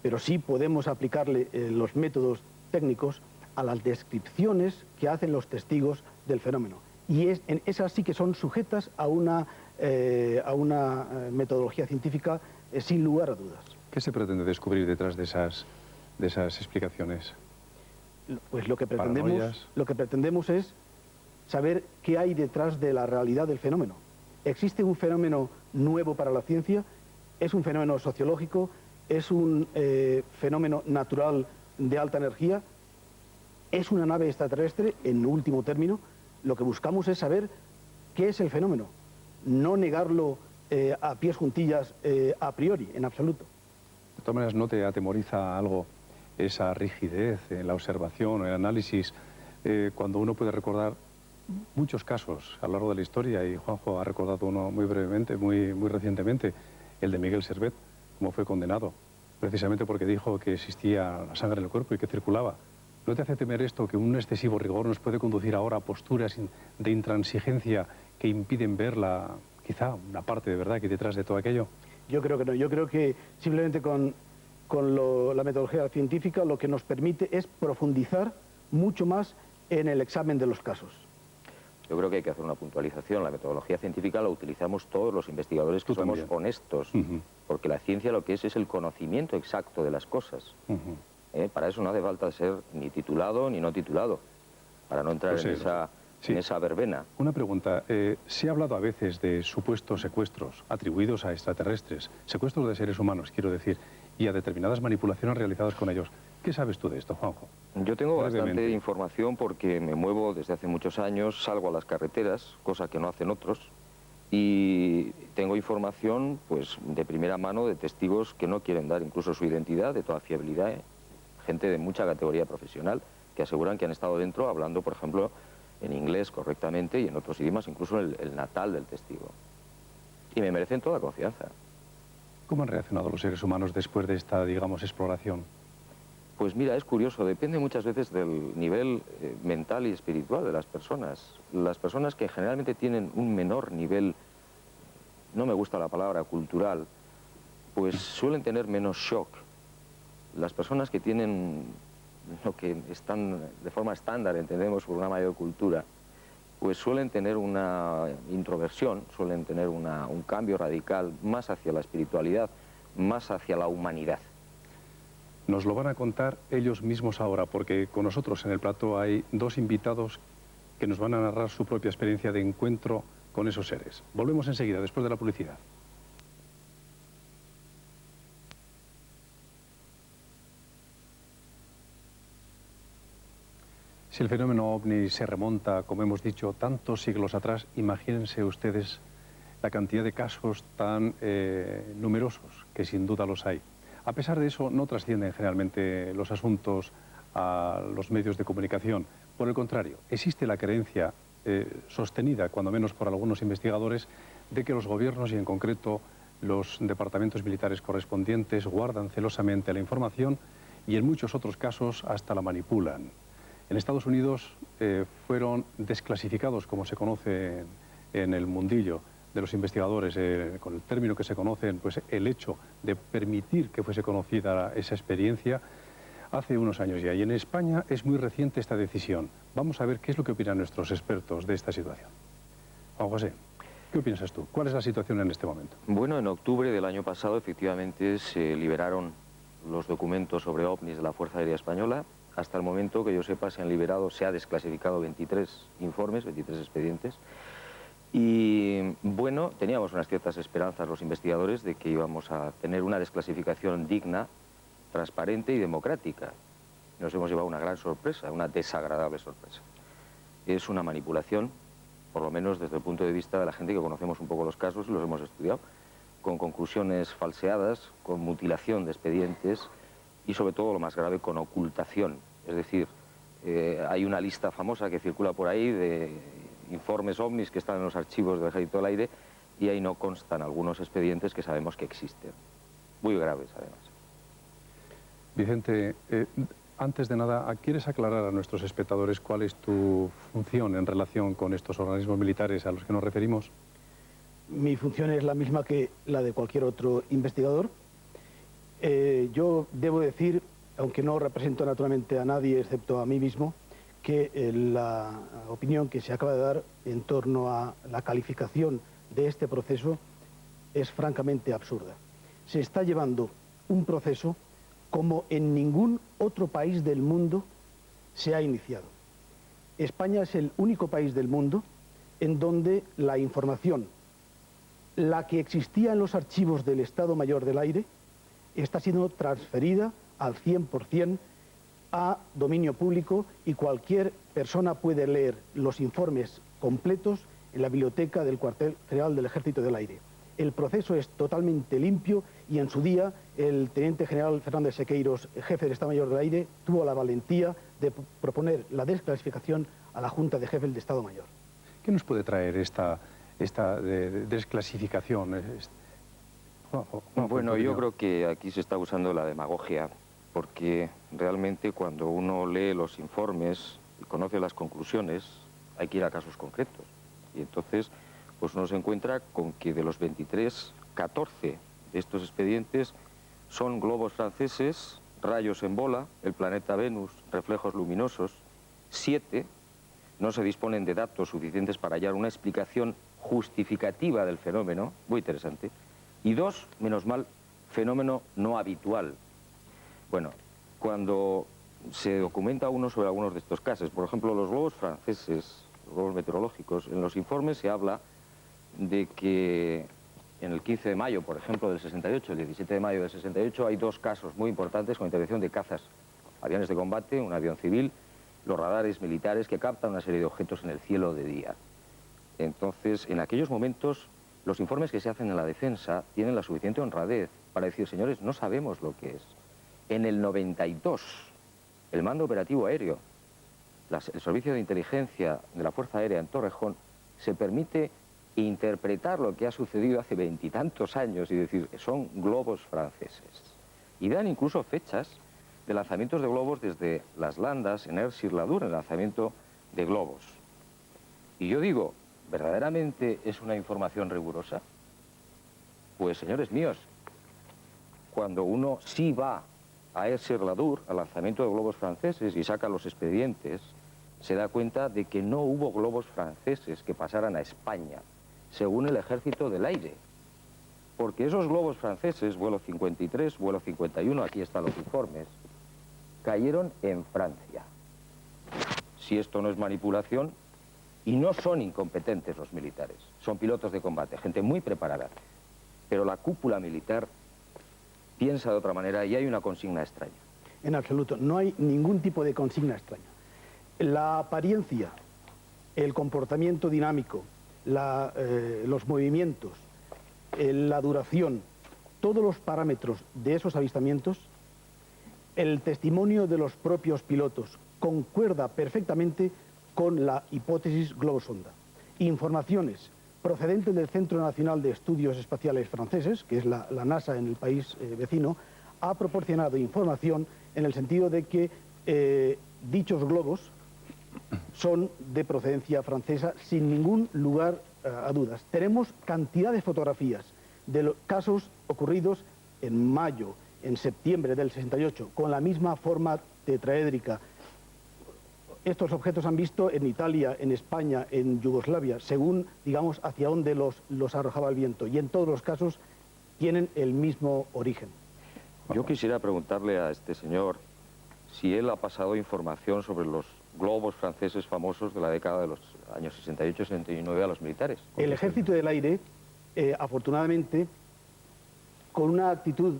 pero sí podemos aplicarle los métodos técnicos a las descripciones que hacen los testigos del fenómeno. Y esas sí que son sujetas a una metodología científica sin lugar a dudas. ¿Qué se pretende descubrir detrás de esas explicaciones? Pues lo que pretendemos es saber qué hay detrás de la realidad del fenómeno. ¿Existe un fenómeno nuevo para la ciencia? ¿Es un fenómeno sociológico? ¿Es un fenómeno natural de alta energía? ¿Es una nave extraterrestre? En último término, lo que buscamos es saber qué es el fenómeno, no negarlo a pies juntillas a priori, en absoluto. De todas maneras, ¿no te atemoriza algo esa rigidez en la observación, en el análisis, cuando uno puede recordar muchos casos a lo largo de la historia, y Juanjo ha recordado uno muy brevemente, muy recientemente, el de Miguel Servet, cómo fue condenado, precisamente porque dijo que existía la sangre en el cuerpo y que circulaba? ¿No te hace temer esto, que un excesivo rigor nos puede conducir ahora a posturas de intransigencia que impiden ver quizá una parte de verdad que hay detrás de todo aquello? Yo creo que no, yo creo que simplemente con la metodología científica lo que nos permite es profundizar mucho más en el examen de los casos. Yo creo que hay que hacer una puntualización. La metodología científica la utilizamos todos los investigadores que somos honestos, porque la ciencia lo que es el conocimiento exacto de las cosas. Para eso no hace falta ser ni titulado ni no titulado, para no entrar en esa verbena. Una pregunta. Se ha hablado a veces de supuestos secuestros atribuidos a extraterrestres, secuestros de seres humanos, quiero decir, y a determinadas manipulaciones realizadas con ellos. ¿Qué sabes tú de esto, Juanjo? Yo tengo bastante información porque me muevo desde hace muchos años, salgo a las carreteras, cosa que no hacen otros, y tengo información pues de primera mano de testigos que no quieren dar incluso su identidad, de toda fiabilidad, gente de mucha categoría profesional, que aseguran que han estado dentro hablando, por ejemplo, en inglés correctamente y en otros idiomas, incluso el natal del testigo. Y me merecen toda confianza. ¿Cómo han reaccionado los seres humanos después de esta, digamos, exploración? Pues mira, es curioso, depende muchas veces del nivel mental y espiritual de las personas. Las personas que generalmente tienen un menor nivel, no me gusta la palabra cultural, pues suelen tener menos shock. Las personas que tienen lo que están de forma estándar, entendemos, por una mayor cultura, pues suelen tener una introversión, suelen tener un cambio radical más hacia la espiritualidad, más hacia la humanidad. Nos lo van a contar ellos mismos ahora, porque con nosotros en el plató hay dos invitados que nos van a narrar su propia experiencia de encuentro con esos seres. Volvemos enseguida, después de la publicidad. Si el fenómeno ovni se remonta, como hemos dicho, tantos siglos atrás, imagínense ustedes la cantidad de casos tan numerosos, que sin duda los hay. A pesar de eso, no trascienden generalmente los asuntos a los medios de comunicación. Por el contrario, existe la creencia sostenida, cuando menos por algunos investigadores, de que los gobiernos y en concreto los departamentos militares correspondientes guardan celosamente la información y en muchos otros casos hasta la manipulan. En Estados Unidos fueron desclasificados, como se conoce en el mundillo de los investigadores, con el término que se conocen, pues el hecho de permitir que fuese conocida esa experiencia hace unos años ya. Y en España es muy reciente esta decisión. Vamos a ver qué es lo que opinan nuestros expertos de esta situación. Juan José, ¿qué piensas tú? ¿Cuál es la situación en este momento? Bueno, en octubre del año pasado efectivamente se liberaron los documentos sobre ovnis de la Fuerza Aérea Española. Hasta el momento que yo sepa se han liberado, se ha desclasificado 23 informes, 23 expedientes. Y bueno, teníamos unas ciertas esperanzas los investigadores de que íbamos a tener una desclasificación digna, transparente y democrática. Nos hemos llevado una gran sorpresa, una desagradable sorpresa. Es una manipulación, por lo menos desde el punto de vista de la gente que conocemos un poco los casos y los hemos estudiado, con conclusiones falseadas, con mutilación de expedientes y sobre todo lo más grave, con ocultación. Es decir, hay una lista famosa que circula por ahí de informes ovnis que están en los archivos del Ejército del Aire y ahí no constan algunos expedientes que sabemos que existen. Muy graves, además. Vicente, antes de nada, ¿quieres aclarar a nuestros espectadores cuál es tu función en relación con estos organismos militares a los que nos referimos? Mi función es la misma que la de cualquier otro investigador. Yo debo decir, aunque no represento naturalmente a nadie excepto a mí mismo, que la opinión que se acaba de dar en torno a la calificación de este proceso es francamente absurda. Se está llevando un proceso como en ningún otro país del mundo se ha iniciado. España es el único país del mundo en donde la información, la que existía en los archivos del Estado Mayor del Aire, está siendo transferida al 100% a dominio público y cualquier persona puede leer los informes completos en la biblioteca del Cuartel General del Ejército del Aire. El proceso es totalmente limpio y en su día el teniente general Fernández Sequeiros, jefe del Estado Mayor del Aire, tuvo la valentía de proponer la desclasificación a la Junta de Jefes del Estado Mayor. ¿Qué nos puede traer esta desclasificación? Bueno, yo creo que aquí se está usando la demagogia, porque realmente cuando uno lee los informes y conoce las conclusiones, hay que ir a casos concretos. Y entonces, pues uno se encuentra con que de los 23, 14 de estos expedientes son globos franceses, rayos en bola, el planeta Venus, reflejos luminosos. 7 no se disponen de datos suficientes para hallar una explicación justificativa del fenómeno, muy interesante. Y 2, menos mal, fenómeno no habitual. Bueno, cuando se documenta uno sobre algunos de estos casos, por ejemplo, los globos franceses, los globos meteorológicos, en los informes se habla de que en el 15 de mayo, por ejemplo, del 68, el 17 de mayo del 68, hay 2 casos muy importantes con intervención de cazas, aviones de combate, un avión civil, los radares militares que captan una serie de objetos en el cielo de día. Entonces, en aquellos momentos, los informes que se hacen en la defensa tienen la suficiente honradez para decir, señores, no sabemos lo que es. En el 92, el Mando Operativo Aéreo, el Servicio de Inteligencia de la Fuerza Aérea en Torrejón, se permite interpretar lo que ha sucedido hace 20 y tantos años y decir, son globos franceses. Y dan incluso fechas de lanzamientos de globos desde las Landas, en Air-sur-la-Dour, el lanzamiento de globos. Y yo digo, ¿verdaderamente es una información rigurosa? Pues, señores míos, cuando uno sí va a Air-sur-la-Dour, al lanzamiento de globos franceses, y saca los expedientes, se da cuenta de que no hubo globos franceses que pasaran a España, según el Ejército del Aire. Porque esos globos franceses, vuelo 53, vuelo 51, aquí están los informes, cayeron en Francia. Si esto no es manipulación, y no son incompetentes los militares, son pilotos de combate, gente muy preparada, pero la cúpula militar piensa de otra manera y hay una consigna extraña. En absoluto, no hay ningún tipo de consigna extraña. La apariencia, el comportamiento dinámico, los movimientos, la duración, todos los parámetros de esos avistamientos, el testimonio de los propios pilotos concuerda perfectamente con la hipótesis globosonda. Informaciones procedentes del Centro Nacional de Estudios Espaciales franceses, que es la NASA en el país vecino, ha proporcionado información en el sentido de que dichos globos son de procedencia francesa sin ningún lugar a dudas. Tenemos cantidad de fotografías de los casos ocurridos en mayo, en septiembre del 68, con la misma forma tetraédrica. Estos objetos han visto en Italia, en España, en Yugoslavia, según, digamos, hacia dónde los arrojaba el viento. Y en todos los casos tienen el mismo origen. Yo quisiera preguntarle a este señor si él ha pasado información sobre los globos franceses famosos de la década de los años 68-69 a los militares. El Ejército del Aire, afortunadamente, con una actitud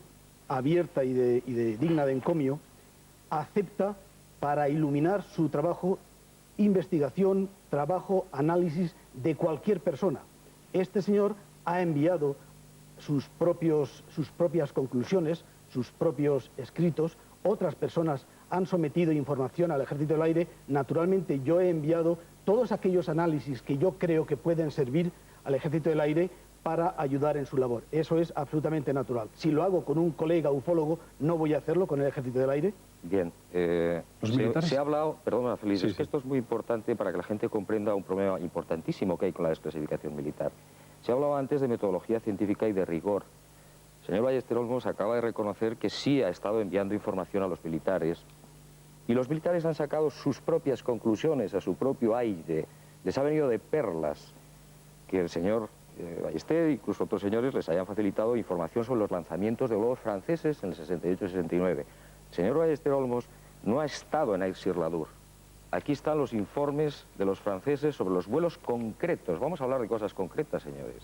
abierta y digna de encomio, acepta para iluminar su trabajo, investigación, trabajo, análisis de cualquier persona. Este señor ha enviado sus propias conclusiones, sus propios escritos. Otras personas han sometido información al Ejército del Aire. Naturalmente, yo he enviado todos aquellos análisis que yo creo que pueden servir al Ejército del Aire para ayudar en su labor. Eso es absolutamente natural. Si lo hago con un colega ufólogo, no voy a hacerlo con el Ejército del Aire. Bien, se ha hablado, perdona Félix, es que esto es muy importante para que la gente comprenda un problema importantísimo que hay con la desclasificación militar. Se ha hablado antes de metodología científica y de rigor. El señor Ballester Olmos acaba de reconocer que sí ha estado enviando información a los militares y los militares han sacado sus propias conclusiones a su propio aire. Les ha venido de perlas que el señor Ballester, incluso otros señores, les hayan facilitado información sobre los lanzamientos de globos franceses en el 68-69. El señor Ballester Olmos no ha estado en Aix-sur-la-Dour. Aquí están los informes de los franceses sobre los vuelos concretos. Vamos a hablar de cosas concretas, señores.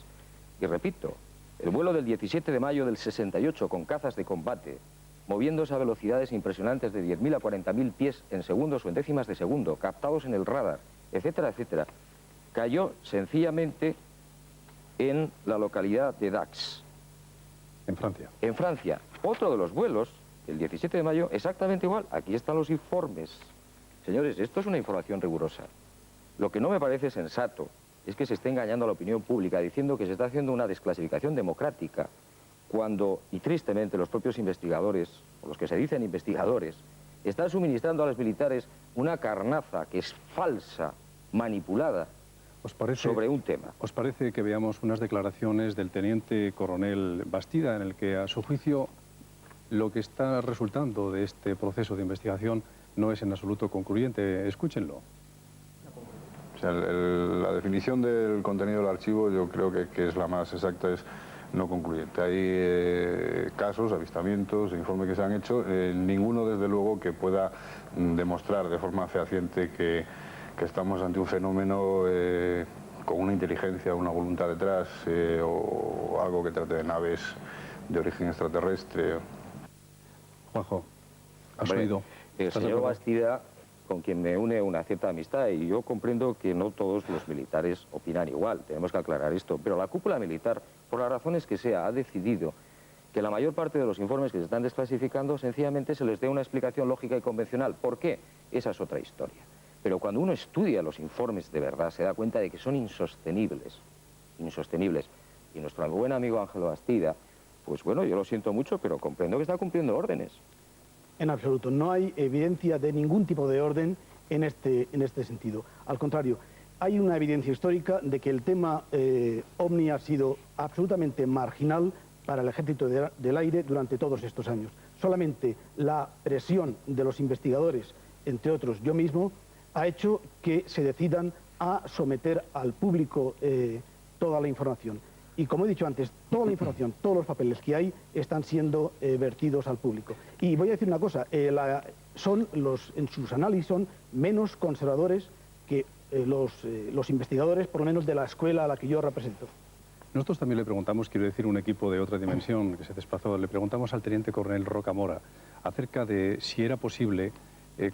Y repito, el vuelo del 17 de mayo del 68 con cazas de combate, moviéndose a velocidades impresionantes de 10.000 a 40.000 pies en segundos o en décimas de segundo, captados en el radar, etcétera, etcétera, cayó sencillamente en la localidad de Dax. En Francia. En Francia. Otro de los vuelos, el 17 de mayo, exactamente igual. Aquí están los informes. Señores, esto es una información rigurosa. Lo que no me parece sensato es que se esté engañando a la opinión pública diciendo que se está haciendo una desclasificación democrática cuando, y tristemente, los propios investigadores, o los que se dicen investigadores, están suministrando a los militares una carnaza que es falsa, manipulada, sobre un tema. ¿Os parece que veamos unas declaraciones del teniente coronel Bastida en el que, a su juicio, lo que está resultando de este proceso de investigación no es en absoluto concluyente? Escúchenlo. O sea, la definición del contenido del archivo yo creo que es la más exacta, es no concluyente. Hay casos, avistamientos, informes que se han hecho, ninguno desde luego que pueda demostrar de forma fehaciente que estamos ante un fenómeno con una inteligencia, una voluntad detrás, o algo que trate de naves de origen extraterrestre. Juanjo, ¿has Hombre, oído? El señor Bastida, con quien me une una cierta amistad, y yo comprendo que no todos los militares opinan igual, tenemos que aclarar esto, pero la cúpula militar, por las razones que sea, ha decidido que la mayor parte de los informes que se están desclasificando sencillamente se les dé una explicación lógica y convencional. ¿Por qué? Esa es otra historia. Pero cuando uno estudia los informes de verdad se da cuenta de que son insostenibles, insostenibles. Y nuestro buen amigo Ángel Bastida, pues bueno, yo lo siento mucho, pero comprendo que está cumpliendo órdenes. En absoluto, no hay evidencia de ningún tipo de orden en este sentido. Al contrario, hay una evidencia histórica de que el tema OVNI ha sido absolutamente marginal para el Ejército del Aire durante todos estos años. Solamente la presión de los investigadores, entre otros yo mismo, ha hecho que se decidan a someter al público toda la información. Y como he dicho antes, toda la información, todos los papeles que hay están siendo vertidos al público. Y voy a decir una cosa, en sus análisis son menos conservadores que los investigadores, por lo menos de la escuela a la que yo represento. Nosotros también le preguntamos, quiero decir, un equipo de otra dimensión que se desplazó, le preguntamos al teniente coronel Rocamora acerca de si era posible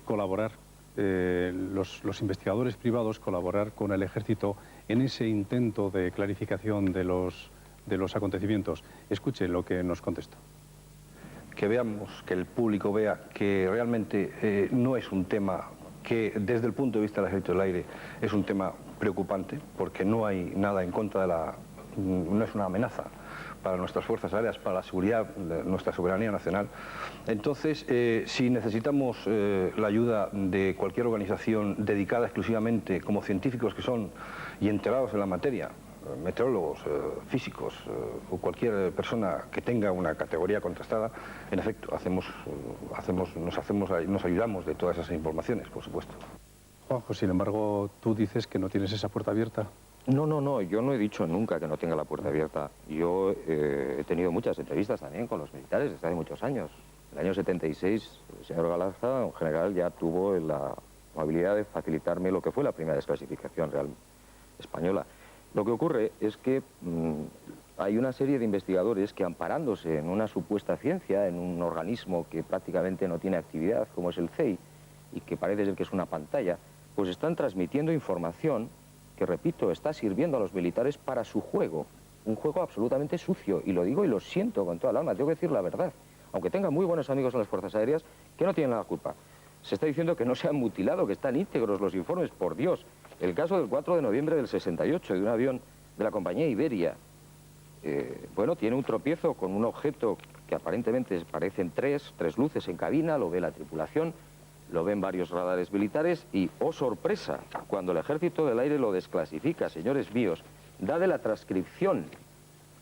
colaborar los investigadores privados colaborar con el ejército en ese intento de clarificación de los acontecimientos. Escuche lo que nos contestó. Que veamos, que el público vea que realmente no es un tema que desde el punto de vista del Ejército del Aire es un tema preocupante, porque no hay nada en contra de no es una amenaza para nuestras fuerzas aéreas, para la seguridad de nuestra soberanía nacional. Entonces, si necesitamos la ayuda de cualquier organización dedicada exclusivamente, como científicos que son y enterados en la materia, meteorólogos, físicos o cualquier persona que tenga una categoría contrastada, en efecto, nos ayudamos de todas esas informaciones, por supuesto. Juanjo, sin embargo, tú dices que no tienes esa puerta abierta. No, yo no he dicho nunca que no tenga la puerta abierta. Yo he tenido muchas entrevistas también con los militares desde hace muchos años. En el año 76, el señor Galarza, un general, ya tuvo la amabilidad de facilitarme lo que fue la primera desclasificación real española. Lo que ocurre es que hay una serie de investigadores que, amparándose en una supuesta ciencia, en un organismo que prácticamente no tiene actividad, como es el CEI, y que parece ser que es una pantalla, pues están transmitiendo información que, repito, está sirviendo a los militares para su juego, un juego absolutamente sucio, y lo digo y lo siento con toda el alma, tengo que decir la verdad, aunque tenga muy buenos amigos en las Fuerzas Aéreas, que no tienen la culpa. Se está diciendo que no se han mutilado, que están íntegros los informes, por Dios. El caso del 4 de noviembre del 68, de un avión de la compañía Iberia, bueno, tiene un tropiezo con un objeto que aparentemente parecen tres luces en cabina, lo ve la tripulación, lo ven varios radares militares y, oh sorpresa, cuando el Ejército del Aire lo desclasifica, señores míos, da de la transcripción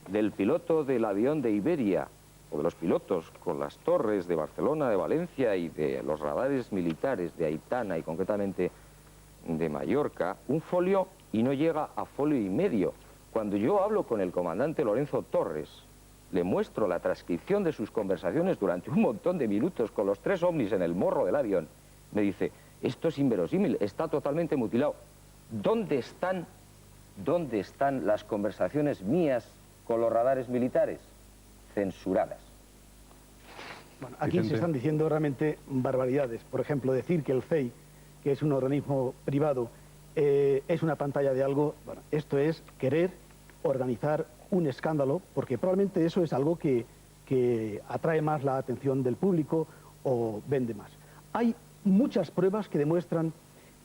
del piloto del avión de Iberia, o de los pilotos con las torres de Barcelona, de Valencia y de los radares militares de Aitana y concretamente de Mallorca, un folio y no llega a folio y medio. Cuando yo hablo con el comandante Lorenzo Torres, le muestro la transcripción de sus conversaciones durante un montón de minutos con los 3 ovnis en el morro del avión, me dice, esto es inverosímil, está totalmente mutilado. ¿Dónde están las conversaciones mías con los radares militares? Censuradas. Bueno, aquí se están diciendo realmente barbaridades. Por ejemplo, decir que el CEI, que es un organismo privado, es una pantalla de algo, bueno, esto es querer organizar un escándalo, porque probablemente eso es algo que atrae más la atención del público o vende más. Hay muchas pruebas que demuestran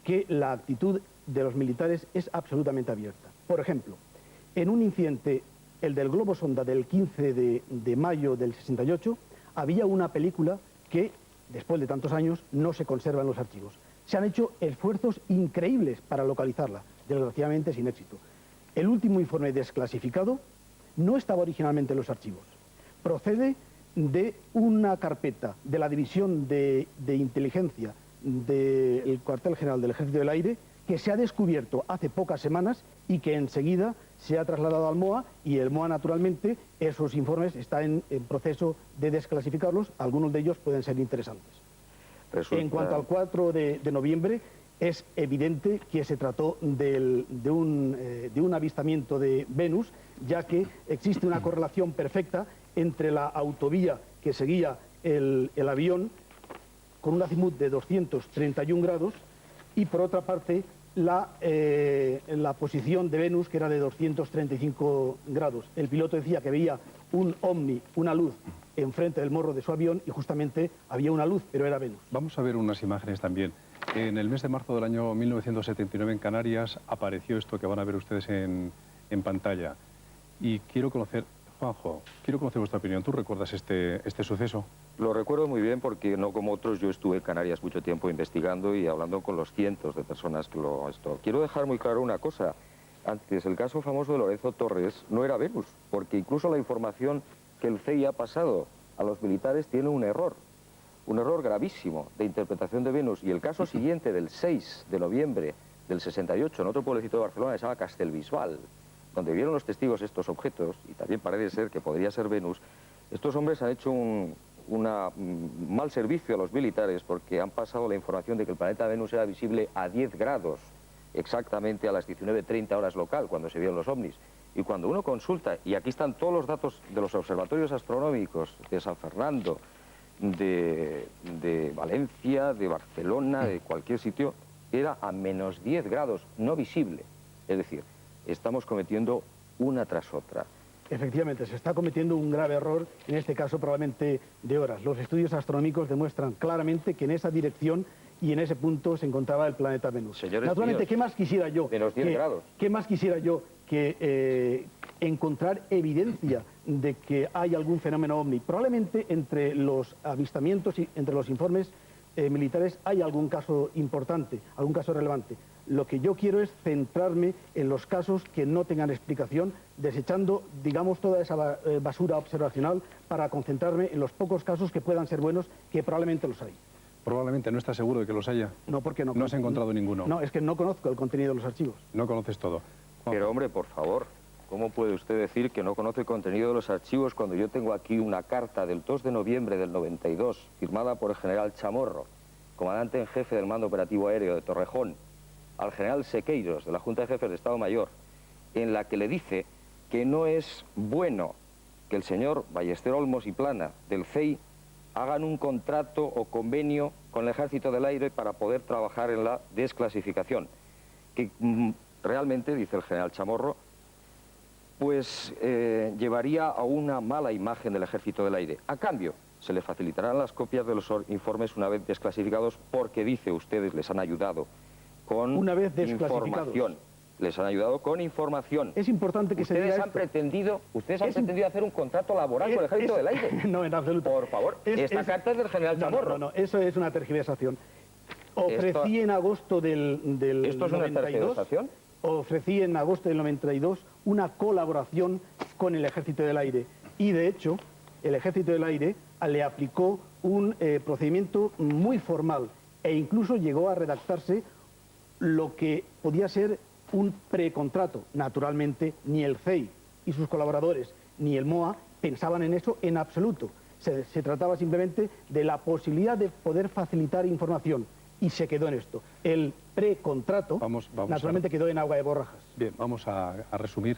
que la actitud de los militares es absolutamente abierta. Por ejemplo, en un incidente, el del globo sonda del 15 de mayo del 68, había una película que, después de tantos años, no se conserva en los archivos. Se han hecho esfuerzos increíbles para localizarla, desgraciadamente sin éxito. El último informe desclasificado no estaba originalmente en los archivos. Procede de una carpeta de la División de Inteligencia del Cuartel General del Ejército del Aire, que se ha descubierto hace pocas semanas y que enseguida se ha trasladado al MOA, y el MOA, naturalmente, esos informes están en proceso de desclasificarlos. Algunos de ellos pueden ser interesantes. En cuanto al 4 de noviembre, es evidente que se trató de un avistamiento de Venus, ya que existe una correlación perfecta entre la autovía que seguía el avión, con un azimut de 231 grados, y por otra parte la posición de Venus, que era de 235 grados. El piloto decía que veía un ovni, una luz, enfrente del morro de su avión, y justamente había una luz, pero era Venus. Vamos a ver unas imágenes también. En el mes de marzo del año 1979 en Canarias apareció esto que van a ver ustedes en pantalla. Y quiero conocer, Juanjo, vuestra opinión. ¿Tú recuerdas este suceso? Lo recuerdo muy bien porque, no como otros, yo estuve en Canarias mucho tiempo investigando y hablando con los cientos de personas que Quiero dejar muy claro una cosa. Antes, el caso famoso de Lorenzo Torres no era Venus, porque incluso la información que el CEI ha pasado a los militares tiene un error gravísimo de interpretación de Venus. Y el caso siguiente, del 6 de noviembre del 68, en otro pueblecito de Barcelona que se llama Castelbisbal, donde vieron los testigos estos objetos, y también parece ser que podría ser Venus, estos hombres han hecho un mal servicio a los militares, porque han pasado la información de que el planeta Venus era visible a 10 grados, exactamente a las 19:30 horas local, cuando se vieron los ovnis. Y cuando uno consulta, y aquí están todos los datos de los observatorios astronómicos de San Fernando, de Valencia, de Barcelona, de cualquier sitio, era a menos 10 grados, no visible. Es decir, estamos cometiendo una tras otra. Efectivamente, se está cometiendo un grave error, en este caso probablemente de horas. Los estudios astronómicos demuestran claramente que en esa dirección y en ese punto se encontraba el planeta Venus. Señores Naturalmente, míos, ¿qué más quisiera yo? menos 10 grados. ¿Qué más quisiera yo que encontrar evidencia de que hay algún fenómeno ovni? Probablemente entre los avistamientos y entre los informes militares hay algún caso importante, algún caso relevante. Lo que yo quiero es centrarme en los casos que no tengan explicación, desechando, digamos, toda esa basura observacional para concentrarme en los pocos casos que puedan ser buenos, que probablemente los hay. Probablemente no estás seguro de que los haya. No, porque no. No has encontrado ninguno. No, es que no conozco el contenido de los archivos. No conoces todo. Pero hombre, por favor, ¿cómo puede usted decir que no conoce el contenido de los archivos cuando yo tengo aquí una carta del 2 de noviembre del 92, firmada por el general Chamorro, comandante en jefe del Mando Operativo Aéreo de Torrejón, al general Sequeiros, de la Junta de Jefes de Estado Mayor, en la que le dice que no es bueno que el señor Ballester Olmos y Plana, del CEI, hagan un contrato o convenio con el Ejército del Aire para poder trabajar en la desclasificación, que realmente, dice el general Chamorro, pues llevaría a una mala imagen del Ejército del Aire. A cambio, se le facilitarán las copias de los informes una vez desclasificados, porque, dice, ustedes les han ayudado con Una vez desclasificados. información. Les han ayudado con información. Es importante que se diga Ustedes han esto. pretendido hacer un contrato laboral con el Es- Ejército del Aire. No, en absoluto. Por favor, esta carta es del general No, Chamorro. no, eso es una tergiversación. Ofrecí en agosto del ¿Esto es una 92, tergiversación? ofrecí en agosto del 92 una colaboración con el Ejército del Aire. Y de hecho, el Ejército del Aire le aplicó un procedimiento muy formal e incluso llegó a redactarse lo que podía ser un precontrato. Naturalmente, ni el CEI y sus colaboradores, ni el MOA pensaban en eso en absoluto. Se trataba simplemente de la posibilidad de poder facilitar información y se quedó en esto. El precontrato, Vamos naturalmente, quedó en agua de borrajas. Bien, vamos a resumir.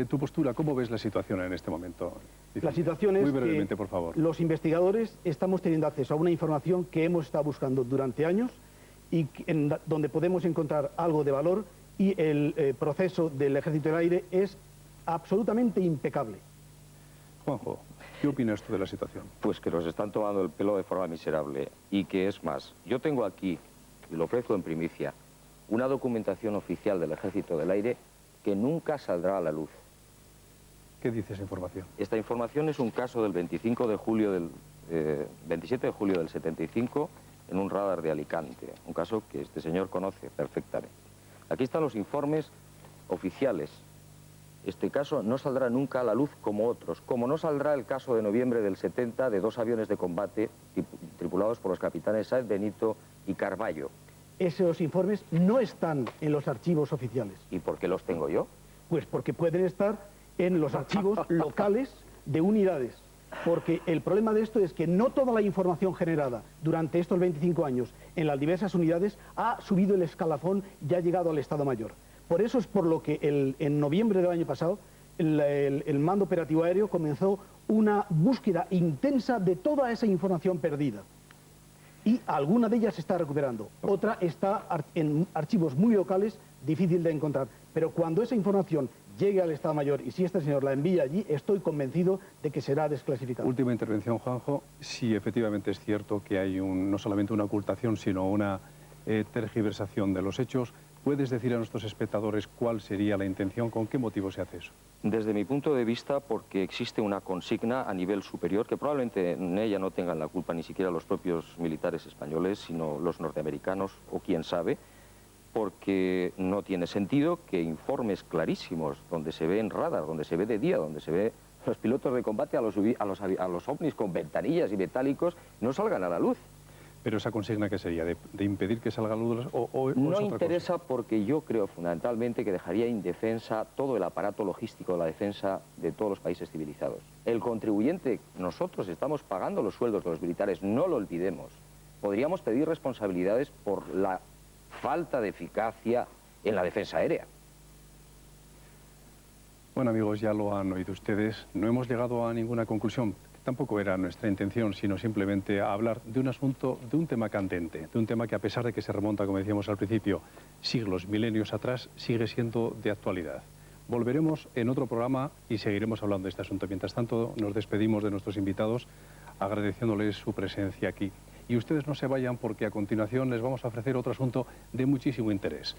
Tu postura, ¿cómo ves la situación en este momento? La situación es Muy brevemente, que por favor. los investigadores estamos teniendo acceso a una información que hemos estado buscando durante años y donde podemos encontrar algo de valor, y el proceso del Ejército del Aire es absolutamente impecable. Juanjo, ¿qué opinas tú de la situación? Pues que nos están tomando el pelo de forma miserable. Y que es más, yo tengo aquí, y lo ofrezco en primicia, una documentación oficial del Ejército del Aire que nunca saldrá a la luz. ¿Qué dice esa información? Esta información es un caso del 27 de julio del 75 en un radar de Alicante, un caso que este señor conoce perfectamente. Aquí están los informes oficiales. Este caso no saldrá nunca a la luz como otros, como no saldrá el caso de noviembre del 70 de 2 aviones de combate tripulados por los capitanes Sáez Benito y Carballo. Esos informes no están en los archivos oficiales. ¿Y por qué los tengo yo? Pues porque pueden estar en los archivos locales de unidades. Porque el problema de esto es que no toda la información generada durante estos 25 años en las diversas unidades ha subido el escalafón y ha llegado al Estado Mayor. Por eso es por lo que en noviembre del año pasado el Mando Operativo Aéreo comenzó una búsqueda intensa de toda esa información perdida. Y alguna de ellas se está recuperando. Otra está en archivos muy locales, difícil de encontrar. Pero cuando esa información llegue al Estado Mayor y si este señor la envía allí, estoy convencido de que será desclasificada. Última intervención, Juanjo. Si efectivamente es cierto que hay no solamente una ocultación, sino una tergiversación de los hechos, ¿puedes decir a nuestros espectadores cuál sería la intención, con qué motivo se hace eso? Desde mi punto de vista, porque existe una consigna a nivel superior, que probablemente en ella no tengan la culpa ni siquiera los propios militares españoles, sino los norteamericanos o quién sabe, porque no tiene sentido que informes clarísimos, donde se ve en radar, donde se ve de día, donde se ve los pilotos de combate a los ovnis con ventanillas y metálicos, no salgan a la luz. Pero esa consigna, ¿qué sería? ¿De impedir que salga a la luz o es No otra interesa porque yo creo fundamentalmente que dejaría indefensa todo el aparato logístico de la defensa de todos los países civilizados. El contribuyente, nosotros estamos pagando los sueldos de los militares, no lo olvidemos. Podríamos pedir responsabilidades por la falta de eficacia en la defensa aérea. Bueno, amigos, ya lo han oído ustedes. No hemos llegado a ninguna conclusión. tampoco era nuestra intención, sino simplemente hablar de un asunto, de un tema candente, de un tema que a pesar de que se remonta, como decíamos al principio, siglos, milenios atrás, sigue siendo de actualidad. Volveremos en otro programa y seguiremos hablando de este asunto. Mientras tanto, nos despedimos de nuestros invitados agradeciéndoles su presencia aquí. Y ustedes no se vayan porque a continuación les vamos a ofrecer otro asunto de muchísimo interés.